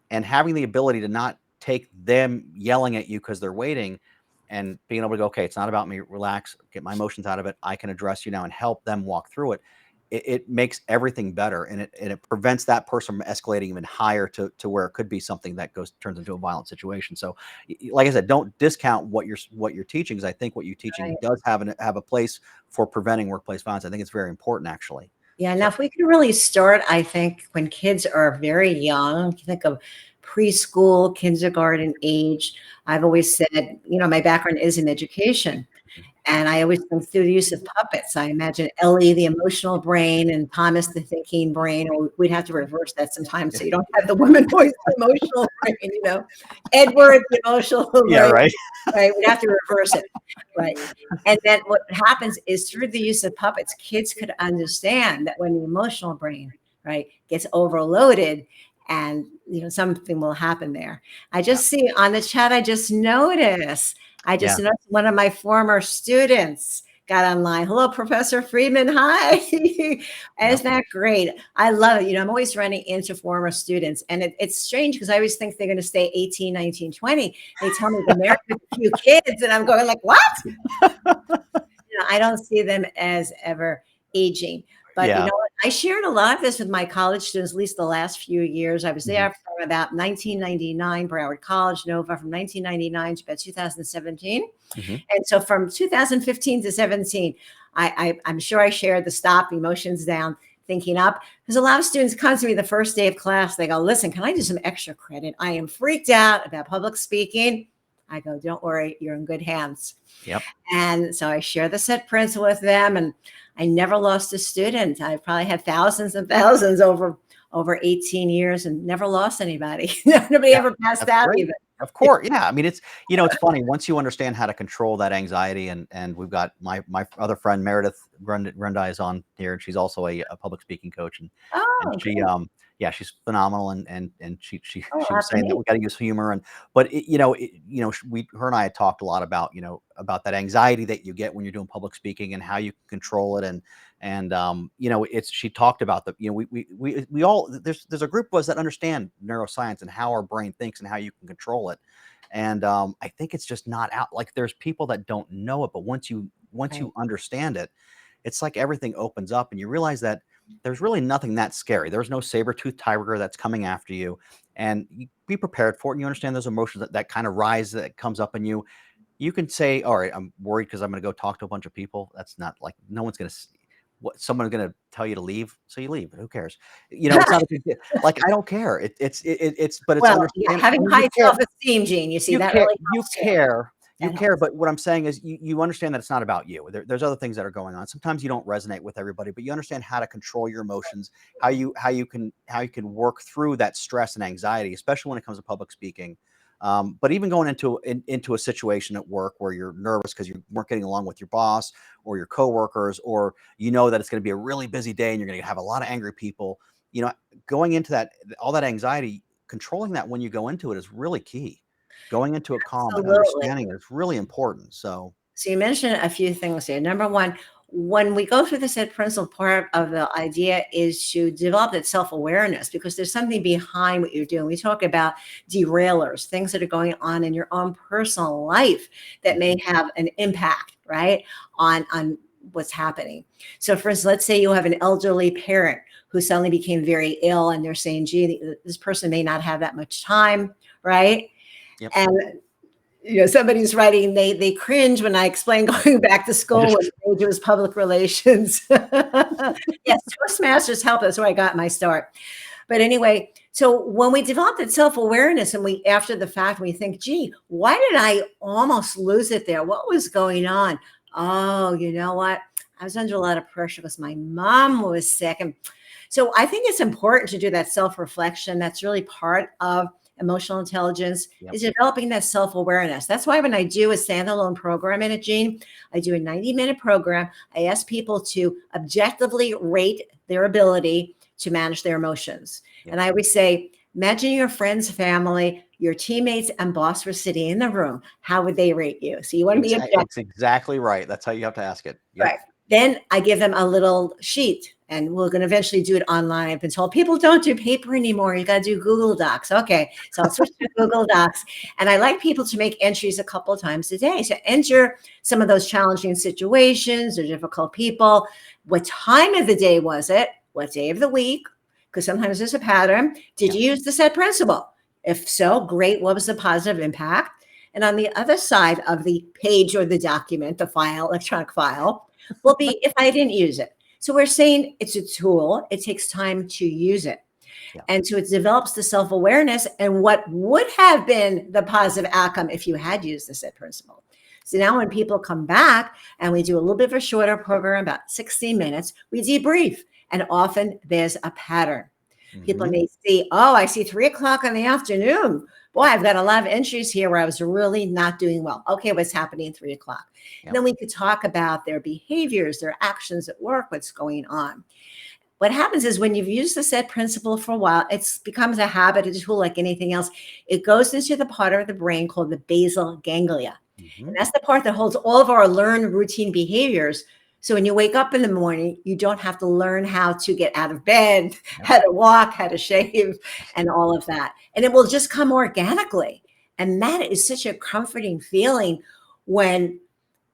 And having the ability to not take them yelling at you because they're waiting, and being able to go, okay, it's not about me, relax, get my emotions out of it, I can address you now, and help them walk through it. It makes everything better, and it prevents that person from escalating even higher to where it could be something that turns into a violent situation. So, like I said, don't discount what you're teaching, because I think what you're teaching right. does have a place for preventing workplace violence. I think it's very important, actually. Yeah, now So if we can really start, I think, when kids are very young, think of preschool, kindergarten age. I've always said, my background is in education. And I always think through the use of puppets. I imagine Ellie, the emotional brain, and Thomas, the thinking brain, or we'd have to reverse that sometimes so you don't have the woman voice, the emotional brain. Edward, the emotional yeah, brain, right. right? We'd have to reverse it, right? And then what happens is through the use of puppets, kids could understand that when the emotional brain, right, gets overloaded, and something will happen there. I Yeah, just see on the chat, I just noticed yeah. noticed one of my former students got online. Hello, Professor Friedman. Hi. Yep. Isn't that great? I love it. I'm always running into former students, and it's strange because I always think they're going to stay 18, 19, 20. They tell me they're married with a few kids, and I'm going like, what? I don't see them as ever aging. But Yeah. what? I shared a lot of this with my college students, at least the last few years. I was Mhm. there from about 1999, Broward College, Nova, from 1999 to about 2017. Mhm. And so from 2015 to 17, I'm sure I shared the stop, emotions down, thinking up. Because a lot of students come to me the first day of class. They go, listen, can I do some extra credit? I am freaked out about public speaking. I go, don't worry, you're in good hands. Yep. And so I share the set principle with them, and I never lost a student. I've probably had thousands and thousands over 18 years and never lost anybody. Nobody Yeah. ever passed That's out great. even. Of course. Yeah. I mean, it's funny once you understand how to control that anxiety, and we've got my other friend Meredith Grundy is on here, and she's also a public speaking coach, and Oh, she great. yeah, she's phenomenal, and she Oh, she was after saying that me. we got to use humor, but her and I had talked a lot about about that anxiety that you get when you're doing public speaking, and how you can control it, and it's she talked about we all, there's a group of us that understand neuroscience and how our brain thinks and how you can control it. And I think it's just not out, like there's people that don't know it, but once you Right. understand it, it's like everything opens up, and you realize that there's really nothing that scary. There's no saber-toothed tiger that's coming after you, and you be prepared for it. And you understand those emotions that kind of rise, that comes up in you. You can say, all right, I'm worried because I'm going to go talk to a bunch of people. That's not, like, no one's going to, someone's going to tell you to leave. So you leave. Who cares? It's not a big deal. Like, I don't care. But it's Well, yeah, understand. I having mean, you high care. self-esteem, Gene, you see, You that care, really you helps too. care, you That care, helps. but what I'm saying is you understand that it's not about you. There's other things that are going on. Sometimes you don't resonate with everybody, but you understand how to control your emotions, how you can work through that stress and anxiety, especially when it comes to public speaking. But even going into a situation at work where you're nervous because you weren't getting along with your boss or your coworkers, or that it's going to be a really busy day and you're going to have a lot of angry people, going into that, all that anxiety, controlling that when you go into it is really key. Going into it calm and Absolutely. understanding it is really important. So So you mentioned a few things here. Number one, when we go through the set principle, part of the idea is to develop that self-awareness, because there's something behind what you're doing. We talk about derailers, things that are going on in your own personal life that may have an impact, right, on what's happening. So for instance, let's say you have an elderly parent who suddenly became very ill, and they're saying, gee, this person may not have that much time, right? yep. And somebody's writing, they cringe when I explain going back to school when the major was public relations. Yes, Toastmasters help. That's where I got my start. But anyway, so when we develop that self-awareness and we, after the fact, we think, gee, why did I almost lose it there? What was going on? Oh, you know what? I was under a lot of pressure because my mom was sick. And so I think it's important to do that self-reflection. That's really part of emotional intelligence, is developing that self-awareness. That's why when I do a standalone program in it, Jean, I do a 90-minute program. I ask people to objectively rate their ability to manage their emotions. And I always say, imagine your friends, family, your teammates, and boss were sitting in the room. How would they rate you? So you want to be objective. That's exactly right. That's how you have to ask it. Right. Then I give them a little sheet, and we're going to eventually do it online. I've been told people don't do paper anymore. You got to do Google Docs. Okay. So I'll switch to Google Docs. And I like people to make entries a couple of times a day. So enter some of those challenging situations or difficult people. What time of the day was it? What day of the week? Because sometimes there's a pattern. Did you use the set principle? If so, great. What was the positive impact? And on the other side of the page or the document, the file, electronic file, will be if I didn't use it. So we're saying it's a tool. It takes time to use it. And so it develops the self-awareness and what would have been the positive outcome if you had used the set principle. So now when people come back and we do a little bit of a shorter program, about 16 minutes, we debrief. And often there's a pattern. People may see, oh, I see 3 o'clock in the afternoon. Boy, I've got a lot of entries here where I was really not doing well. Okay, what's happening at 3 o'clock? And then we could talk about their behaviors, their actions at work, what's going on. What happens is when you've used the set principle for a while, it becomes a habit, a tool like anything else. It goes into the part of the brain called the basal ganglia. And that's the part that holds all of our learned routine behaviors. So when you wake up in the morning, you don't have to learn how to get out of bed, how to walk, how to shave, and all of that. And it will just come organically. And that is such a comforting feeling when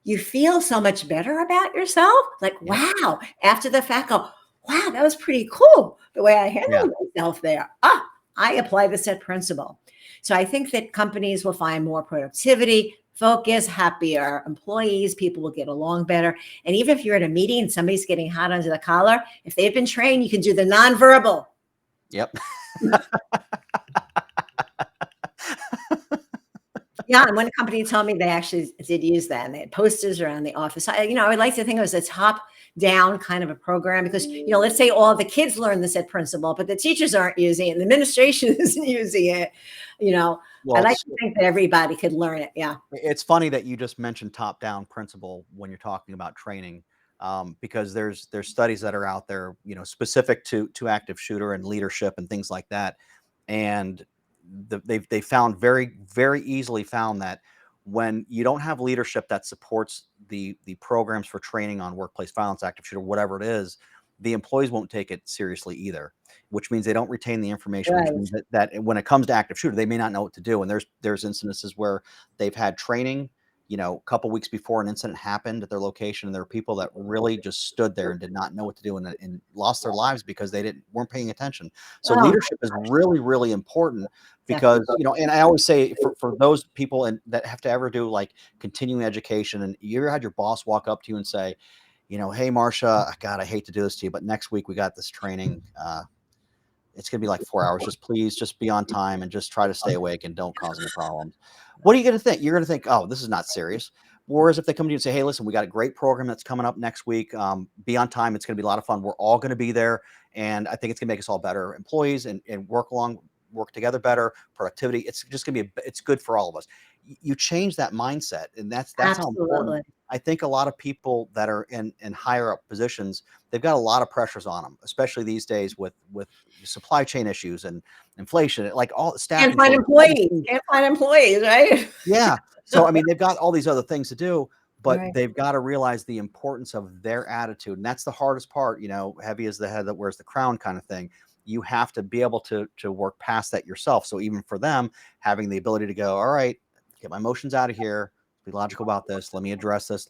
you feel so much better about yourself. Like, wow, after the fact, go, wow, that was pretty cool the way I handled myself there. I apply the set principle. So I think that companies will find more productivity, focus, happier employees, people will get along better. And even if you're at a meeting and somebody's getting hot under the collar, if they've been trained, you can do the nonverbal. And one company told me they actually did use that, and they had posters around the office. I would like to think it was a top-down kind of a program because, let's say all the kids learn the set principle, but the teachers aren't using it, and the administration isn't using it. Well, I like to think that everybody could learn it. It's funny that you just mentioned top-down principle when you're talking about training, because there's studies that are out there, specific to active shooter and leadership and things like that, and they found very, very easily found that when you don't have leadership that supports the programs for training on workplace violence, active shooter, whatever it is, the employees won't take it seriously either, which means they don't retain the information, which means that when it comes to active shooter, they may not know what to do. And there's incidences where they've had training, a couple weeks before an incident happened at their location, and there were people that really just stood there and did not know what to do and lost their lives because they weren't paying attention. So leadership is really, really important because, and I always say for those people that have to ever do like continuing education, and you ever had your boss walk up to you and say, hey, Marcia, God, I hate to do this to you, but next week we got this training. It's going to be like 4 hours. Please just be on time and just try to stay awake and don't cause any problems. What are you going to think? You're going to think, oh, this is not serious. Whereas if they come to you and say, hey, listen, we got a great program that's coming up next week. Be on time. It's going to be a lot of fun. We're all going to be there. And I think it's going to make us all better employees and work together better, productivity. It's just going to it's good for all of us. You change that mindset. And that's how important. I think a lot of people that are in higher up positions, they've got a lot of pressures on them, especially these days with supply chain issues and inflation, like all staff. Can't find employees, right? So, I mean, they've got all these other things to do, but they've got to realize the importance of their attitude. And that's the hardest part, heavy is the head that wears the crown kind of thing. You have to be able to work past that yourself. So even for them, having the ability to go, all right, get my emotions out of here, be logical about this. Let me address this.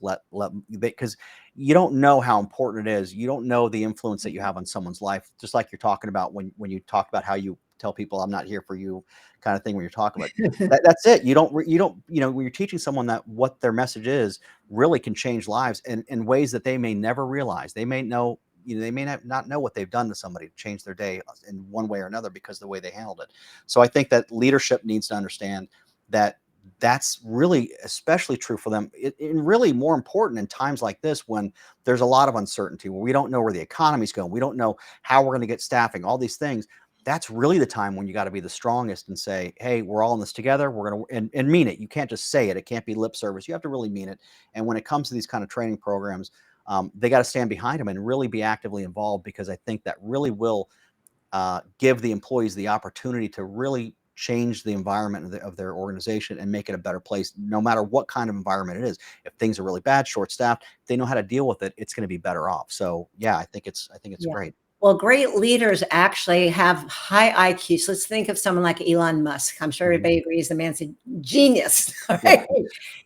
Because you don't know how important it is. You don't know the influence that you have on someone's life. Just like you're talking about when you talk about how you tell people I'm not here for you kind of thing when you're talking about that's it. You don't, when you're teaching someone that what their message is really can change lives in ways that they may never realize. They may know, they may not know what they've done to somebody to change their day in one way or another because of the way they handled it. So I think that leadership needs to understand that that's really especially true for them. And really more important in times like this when there's a lot of uncertainty, where we don't know where the economy's going. We don't know how we're going to get staffing, all these things. That's really the time when you got to be the strongest and say, hey, we're all in this together. We're going to, and mean it. You can't just say it. It can't be lip service. You have to really mean it. And when it comes to these kind of training programs, they got to stand behind them and really be actively involved, because I think that really will give the employees the opportunity to really change the environment of their organization and make it a better place, no matter what kind of environment it is. If things are really bad, short-staffed, if they know how to deal with it, it's going to be better off. So yeah, I think it's Yeah. great. Well, great leaders actually have high IQ. So let's think of someone like Elon Musk. I'm sure everybody agrees the man's a genius. Right?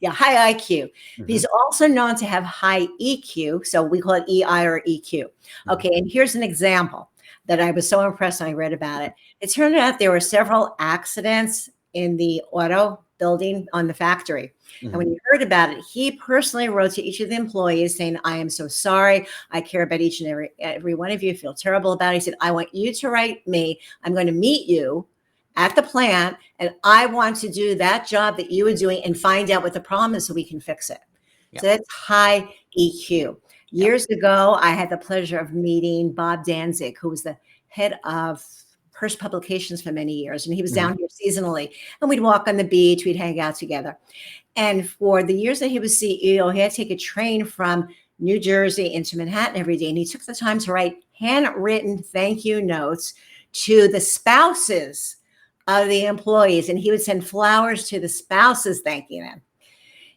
Yeah, high IQ. But he's also known to have high EQ. So we call it EI or EQ. Okay, and here's an example that I was so impressed when I read about it. It turned out there were several accidents in the auto building on the factory. And when he heard about it, he personally wrote to each of the employees saying, I am so sorry. I care about each and every one of you. Feel terrible about it. He said, I want you to write me. I'm going to meet you at the plant, and I want to do that job that you were doing and find out what the problem is so we can fix it. So that's high EQ. Years ago, I had the pleasure of meeting Bob Danzig, who was the head of Hearst Publications for many years. And he was down here seasonally. And we'd walk on the beach, we'd hang out together. And for the years that he was CEO, he had to take a train from New Jersey into Manhattan every day. And he took the time to write handwritten thank you notes to the spouses of the employees. And he would send flowers to the spouses thanking them.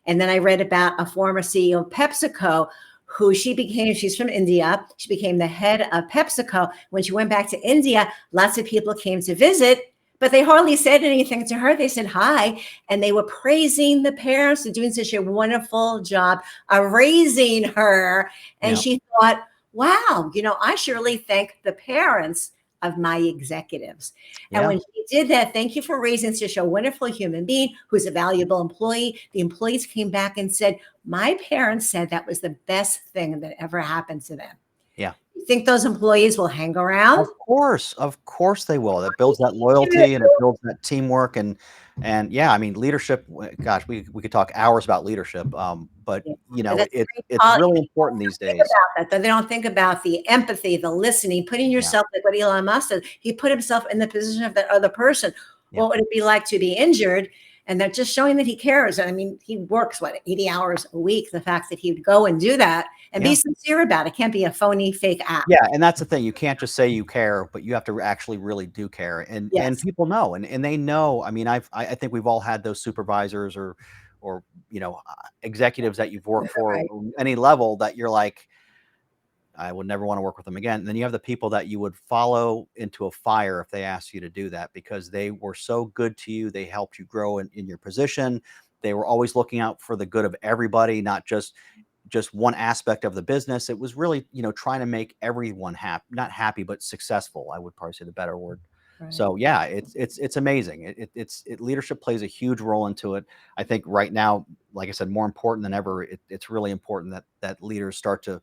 And then I read about a former CEO of PepsiCo who she's from India. She became the head of PepsiCo. When she went back to India, lots of people came to visit, but they hardly said anything to her. They said hi, and they were praising the parents for doing such a wonderful job of raising her. And she thought, wow, I should really thank the parents of my executives. And when she did that, thank you for raising such a wonderful human being who's a valuable employee. The employees came back and said, my parents said that was the best thing that ever happened to them. Yeah. You think those employees will hang around? Of course they will. That builds that loyalty and it builds that teamwork and yeah, I mean, leadership. Gosh, we could talk hours about leadership, but it's really important these days. They don't think about the empathy, the listening, putting yourself like what Elon Musk said. He put himself in the position of that other person. What would it be like to be injured? And that just showing that he cares. I mean, he works 80 hours a week. The fact that he would go and do that and be sincere about it can't be a phony, fake act. Yeah, and that's the thing. You can't just say you care, but you have to actually really do care. And people know, and they know. I mean, I think we've all had those supervisors or executives that you've worked for any level that you're like, I would never want to work with them again. And then you have the people that you would follow into a fire if they asked you to do that because they were so good to you. They helped you grow in your position. They were always looking out for the good of everybody, not just one aspect of the business. It was really, trying to make everyone happy, not happy, but successful. I would probably say the better word. Right. So yeah, it's amazing. Leadership plays a huge role into it. I think right now, like I said, more important than ever, it's really important that leaders start to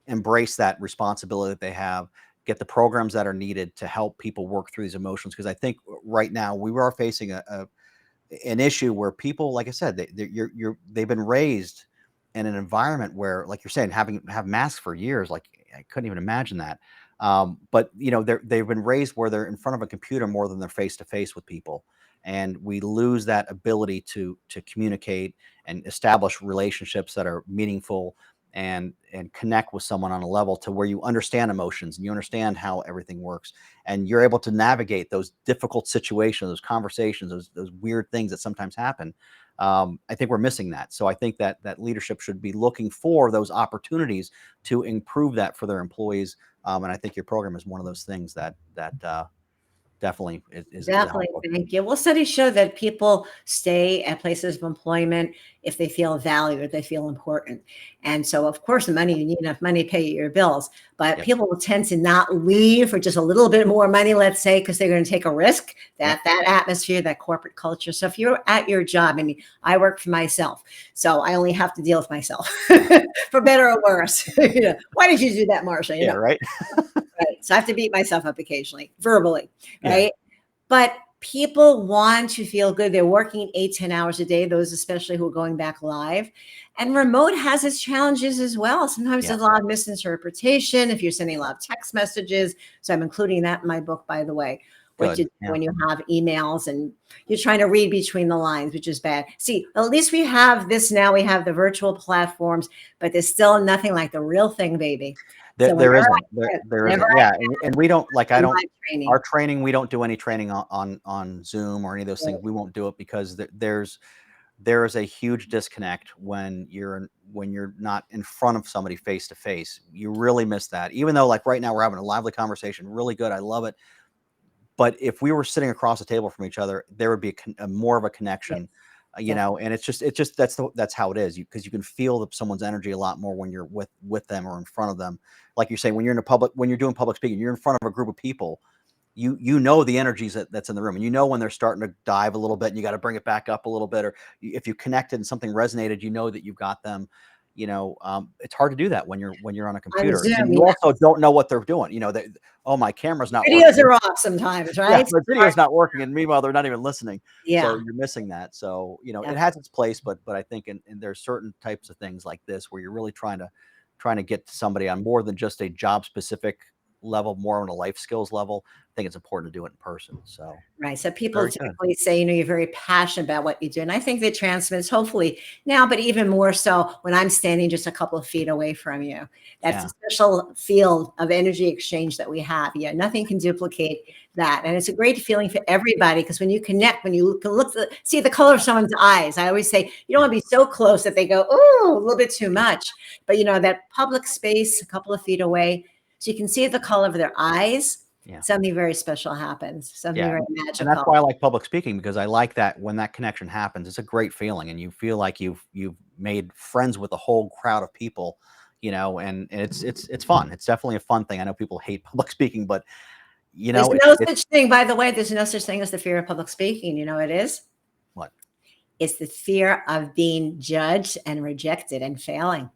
embrace that responsibility that they have, get the programs that are needed to help people work through these emotions. Because I think right now we are facing an issue where people, like I said, they've been raised in an environment where, like you're saying, have masks for years. Like I couldn't even imagine that. But they've been raised where they're in front of a computer more than they're face to face with people, and we lose that ability to communicate and establish relationships that are meaningful and connect with someone on a level to where you understand emotions and you understand how everything works and you're able to navigate those difficult situations, those conversations, those weird things that sometimes happen. I think we're missing that. So I think that leadership should be looking for those opportunities to improve that for their employees. And I think your program is one of those things that definitely is Definitely, helpful. thank you. Well, studies show that people stay at places of employment if they feel valued, they feel important. And so, of course, the money, you need enough money to pay your bills, but Yep. people will tend to not leave for just a little bit more money, let's say, because they're going to take a risk, that atmosphere, that corporate culture. So if you're at your job, I mean, I work for myself, so I only have to deal with myself for better or worse. Why did you do that, Marsha? Yeah, right. Right. So I have to beat myself up occasionally, verbally, Yeah. right? But people want to feel good. They're working 8, 10 hours a day, those especially who are going back live. And remote has its challenges as well. Sometimes Yeah. there's a lot of misinterpretation if you're sending a lot of text messages. So I'm including that in my book, by the way. What Good. you do when you have emails and you're trying to read between the lines, which is bad. See, at least we have this now. We have the virtual platforms, but there's still nothing like the real thing, baby. So There whenever isn't. I, There whenever isn't. I Yeah, and we don't like. I do don't. live training, Our training, we don't do any training on Zoom or any of those things. We won't do it because there is a huge disconnect when you're not in front of somebody face to face. You really miss that. Even though, like, right now we're having a lively conversation, really good. I love it. But if we were sitting across the table from each other, there would be a more of a connection, yes. and it's just that's how it is, because you can feel someone's energy a lot more when you're with them or in front of them. Like you're saying, when you're when you're doing public speaking, you're in front of a group of people. You know the energies that's in the room, and you know when they're starting to dive a little bit, and you got to bring it back up a little bit, or if you connected and something resonated, you know that you've got them. It's hard to do that when you're on a On computer, Zoom, and you also don't know what they're doing. Oh, my camera's not videos working. are off sometimes, Yeah, right? the video's not working, and meanwhile, they're not even listening. So Yeah. you're missing that. So, Yeah. it has its place, but I think there's certain types of things like this where you're really trying to get somebody on more than just a job specific level, more on a life skills level. I think it's important to do it in person. So Right. So people very good. typically say, you're very passionate about what you do. And I think that transmits hopefully now, but even more so when I'm standing just a couple of feet away from you. That's a special field of energy exchange that we have. Yeah. Nothing can duplicate that. And it's a great feeling for everybody, because when you connect, when you can see the color of someone's eyes, I always say, you don't want to be so close that they go, oh, a little bit too much. But that public space, a couple of feet away, so you can see the color of their eyes. Something very special happens. Something very magical. And that's why I like public speaking, because I like that when that connection happens, it's a great feeling, and you feel like you've made friends with a whole crowd of people, and it's fun. It's definitely a fun thing. I know people hate public speaking, but there's no such thing, by the way, there's no such thing as the fear of public speaking. You know what it is? What? It's the fear of being judged and rejected and failing.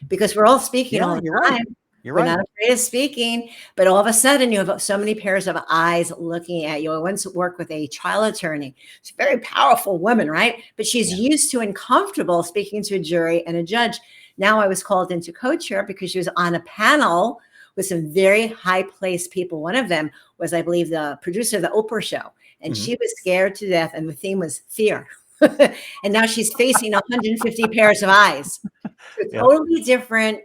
Because we're all speaking all the time. Right. You're We're right. not afraid of speaking, but all of a sudden you have so many pairs of eyes looking at you. I once worked with a trial attorney. She's a very powerful woman, right? But she's used to and comfortable speaking to a jury and a judge. Now I was called in to coach her because she was on a panel with some very high-placed people. One of them was, I believe, the producer of the Oprah show. And she was scared to death. And the theme was fear. And now she's facing 150 pairs of eyes. So totally different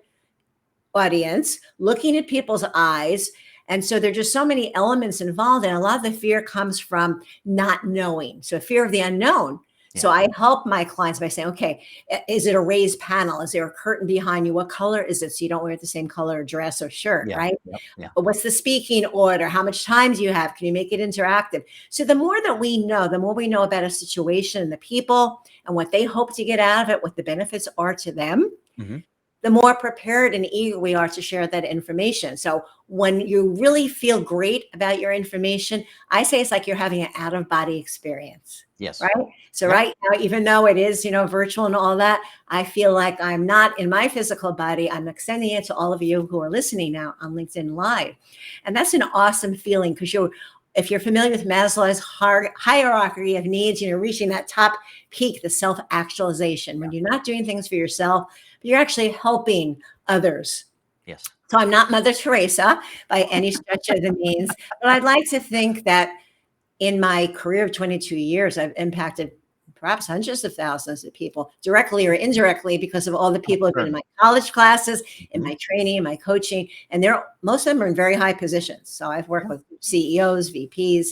audience, looking at people's eyes. And so there are just so many elements involved. And a lot of the fear comes from not knowing. So fear of the unknown. So I help my clients by saying, okay, is it a raised panel? Is there a curtain behind you? What color is it? So you don't wear the same color dress or shirt, right? What's the speaking order? How much time do you have? Can you make it interactive? So the more that we know, the more we know about a situation and the people and what they hope to get out of it, what the benefits are to them, the more prepared and eager we are to share that information. So when you really feel great about your information, I say it's like you're having an out-of-body experience. Yes. Right. So right now, even though it is, virtual and all that, I feel like I'm not in my physical body. I'm extending it to all of you who are listening now on LinkedIn Live. And that's an awesome feeling, because if you're familiar with Maslow's hierarchy of needs, reaching that top peak, the self-actualization, when you're not doing things for yourself, but you're actually helping others. Yes. So I'm not Mother Teresa by any stretch of the means, but I'd like to think that in my career of 22 years, I've impacted perhaps hundreds of thousands of people, directly or indirectly, because of all the people who've been in my college classes, in my training, in my coaching, and most of them are in very high positions. So I've worked with CEOs, VPs,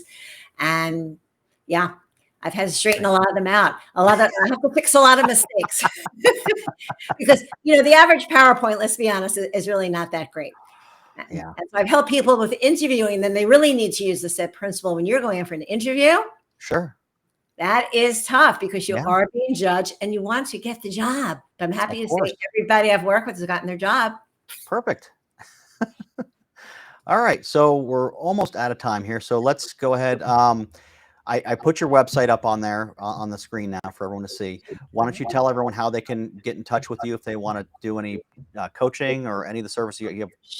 and I've had to straighten a lot of them out. I have to fix a lot of mistakes because, the average PowerPoint, let's be honest, is really not that great. Yeah. And so I've helped people with interviewing, then they really need to use the SET principle when you're going in for an interview. Sure. That is tough because you Yeah. are being judged and you want to get the job. But I'm happy Of to course. say everybody I've worked with has gotten their job. Perfect. All right. So we're almost out of time here. So let's go ahead. I put your website up on there on the screen now for everyone to see. Why don't you tell everyone how they can get in touch with you if they want to do any coaching or any of the services you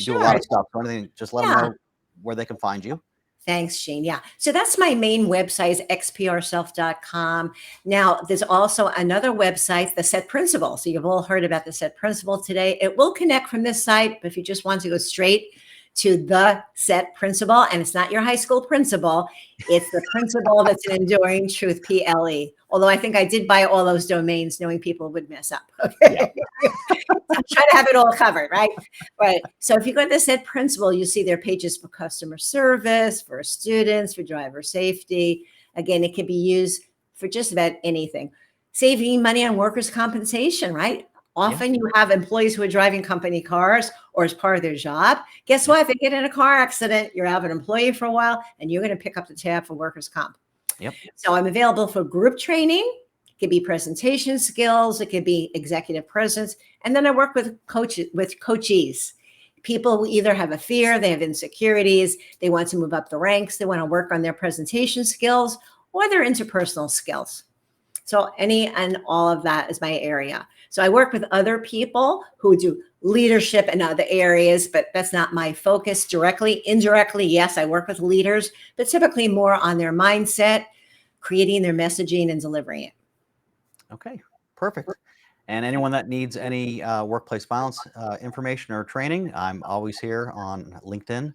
do a lot Sure. of stuff. So anything, just let them Yeah. know where they can find you. Thanks, Jean. Yeah. So that's my main website is xprself.com. Now, there's also another website, the SET Principle. So you've all heard about the SET Principle today. It will connect from this site, but if you just want to go straight to the SET Principle, and it's not your high school principal, it's the principle that's an enduring truth, PLE. Although I think I did buy all those domains knowing people would mess up. Okay. Yeah. I'm trying to have it all covered, right? Right. So if you go to the SET Principle, you see there are pages for customer service, for students, for driver safety. Again, it can be used for just about anything. Saving money on workers' compensation, right? Often you have employees who are driving company cars or as part of their job. Guess what? If they get in a car accident, you're out of an employee for a while and you're going to pick up the tab for workers' comp. Yep. So I'm available for group training. It could be presentation skills. It could be executive presence. And then I work with coachees. People who either have a fear, they have insecurities, they want to move up the ranks, they want to work on their presentation skills or their interpersonal skills. So any and all of that is my area. So I work with other people who do leadership in other areas, but that's not my focus directly. Indirectly, yes, I work with leaders, but typically more on their mindset, creating their messaging and delivering it. Okay, perfect. And anyone that needs any workplace violence information or training, I'm always here on LinkedIn.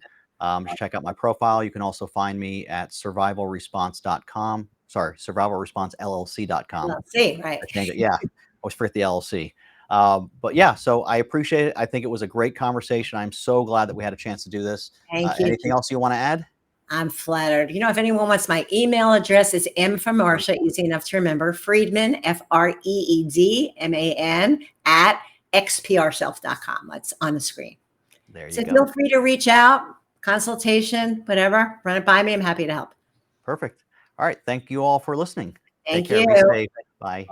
Just check out my profile. You can also find me at survivalresponse.com. Sorry, survivalresponsellc.com. LLC, right. I changed it. Yeah, always forget the LLC. But yeah, so I appreciate it. I think it was a great conversation. I'm so glad that we had a chance to do this. Thank you. Anything else you want to add? I'm flattered. If anyone wants my email address, it's M for Marsha, easy enough to remember, Friedman, FREEDMAN at xprself.com. That's on the screen. There you So go. feel free to reach out, consultation, whatever, run it by me. I'm happy to help. Perfect. All right. Thank you all for listening. Thank Take care. you. Be safe. Bye.